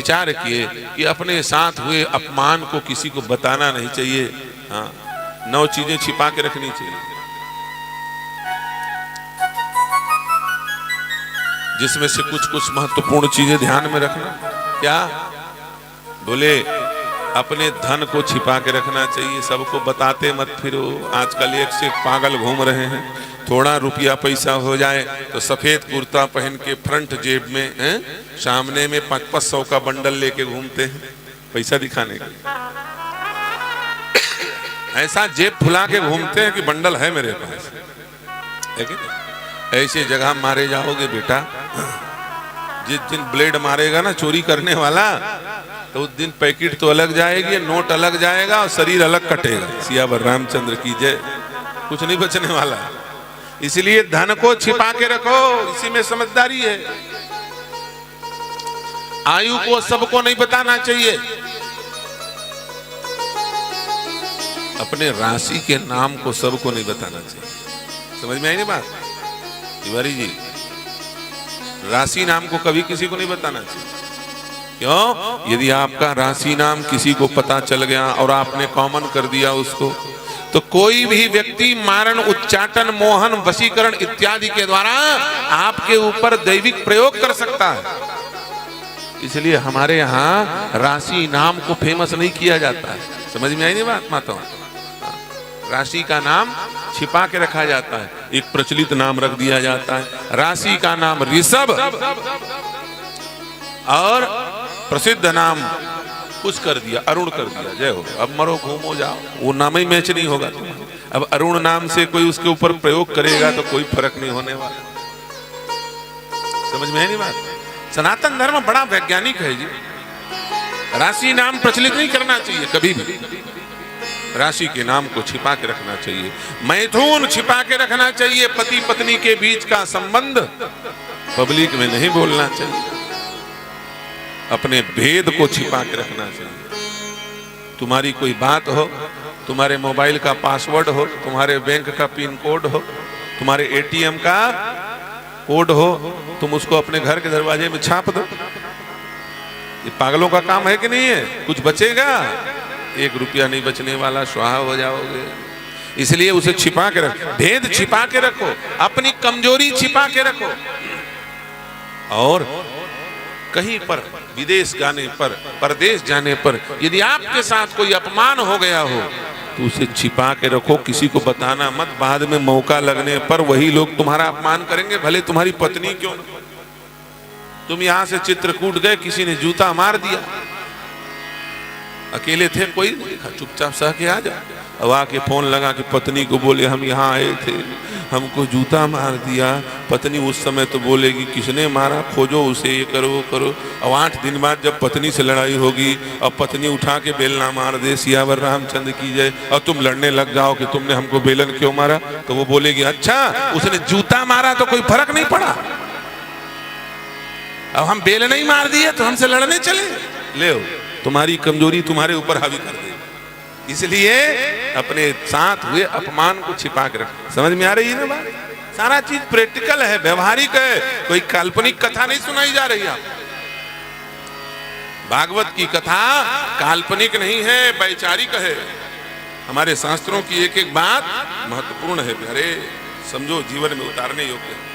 विचार किए कि अपने साथ हुए अपमान को किसी को बताना नहीं चाहिए। हाँ, 9 चीजें छिपा के रखनी चाहिए, जिसमें से कुछ कुछ महत्वपूर्ण चीजें ध्यान में रखना। क्या बोले? अपने धन को छिपा के रखना चाहिए, सबको बताते मत फिरो। आजकल एक से एक पागल घूम रहे हैं, थोड़ा रुपया पैसा हो जाए तो सफेद कुर्ता पहन के फ्रंट जेब में सामने में 500 का बंडल लेके घूमते हैं पैसा दिखाने के। ऐसा जेब फुला के घूमते हैं कि बंडल है मेरे पास। ऐसी जगह मारे जाओगे बेटा, जिस दिन ब्लेड मारेगा ना चोरी करने वाला, तो उस दिन पैकेट तो अलग जाएगी, नोट अलग जाएगा और शरीर अलग कटेगा। सियावर रामचंद्र की जय। कुछ नहीं बचने वाला। इसलिए धन को छिपा के रखो, इसी में समझदारी है। आयु को सबको नहीं बताना चाहिए। अपने राशि के नाम को सबको नहीं बताना चाहिए। समझ में आई नहीं बात तिवारी जी? राशि नाम को कभी किसी को नहीं बताना चाहिए। क्यों? यदि आपका राशि नाम किसी को पता चल गया और आपने कॉमन कर दिया उसको, तो कोई भी व्यक्ति मारण, उच्चाटन, मोहन, वशीकरण इत्यादि के द्वारा आपके ऊपर दैविक प्रयोग कर सकता है। इसलिए हमारे यहाँ राशि नाम को फेमस नहीं किया जाता है। समझ में आई नहीं बात माता? राशि का नाम छिपा के रखा जाता है, एक प्रचलित नाम रख दिया जाता है। राशि का नाम ऋषभ और प्रसिद्ध नाम कुछ कर दिया, अरुण कर दिया। जय हो। अब मरो घूमो जाओ, वो नाम ही मैच नहीं होगा तुम्हारा। अब अरुण नाम से कोई उसके ऊपर प्रयोग करेगा तो कोई फर्क नहीं होने वाला। समझ में है नहीं बात? सनातन धर्म बड़ा वैज्ञानिक है जी। राशि नाम प्रचलित नहीं करना चाहिए कभी भी। राशि के नाम को छिपा के रखना चाहिए। मैथुन छिपा के रखना चाहिए। पति पत्नी के बीच का संबंध पब्लिक में नहीं बोलना चाहिए। अपने भेद को छिपा के रखना चाहिए। तुम्हारी कोई बात हो, तुम्हारे मोबाइल का पासवर्ड हो, तुम्हारे बैंक का पिन कोड हो, तुम्हारे एटीएम का कोड हो, तुम उसको अपने घर के दरवाजे में छाप दो। ये पागलों का काम है कि नहीं है? कुछ बचेगा? 1 रुपया नहीं बचने वाला, स्वाहा हो जाओगे। इसलिए उसे छिपा के रखो, भेद छिपा के रखो, अपनी कमजोरी छिपा के रखो। और कहीं पर विदेश जाने पर, परदेश जाने पर यदि आपके साथ कोई अपमान हो गया हो तो उसे छिपा के रखो, किसी को बताना मत। बाद में मौका लगने पर वही लोग तुम्हारा अपमान करेंगे, भले तुम्हारी पत्नी क्यों न। तुम यहां से चित्रकूट गए, किसी ने जूता मार दिया, अकेले थे, कोई चुपचाप सह के आ जा। अब आके फोन लगा कि पत्नी को बोले हम यहाँ आए थे, हमको जूता मार दिया। पत्नी उस समय तो बोलेगी किसने मारा, खोजो उसे, ये करो वो करो। अब 8 दिन बाद जब पत्नी से लड़ाई होगी, अब पत्नी उठा के बेलना मार दे, सियावर रामचंद्र की जय, और तुम लड़ने लग जाओ कि तुमने हमको बेलन क्यों मारा, तो वो बोलेगी अच्छा उसने जूता मारा तो कोई फर्क नहीं पड़ा, अब हम बेलन ही मार दिए तो हमसे लड़ने चले। ले तुम्हारी कमजोरी तुम्हारे ऊपर हावी कर दे। इसलिए अपने साथ हुए अपमान को छिपा के रख। समझ में आ रही है ना बात? सारा चीज प्रैक्टिकल है, व्यवहारिक है, कोई काल्पनिक कथा नहीं सुनाई जा रही है। भागवत की कथा काल्पनिक नहीं है, वैचारिक है। हमारे शास्त्रों की एक एक बात महत्वपूर्ण है, अरे समझो जीवन में उतारने योग्य है।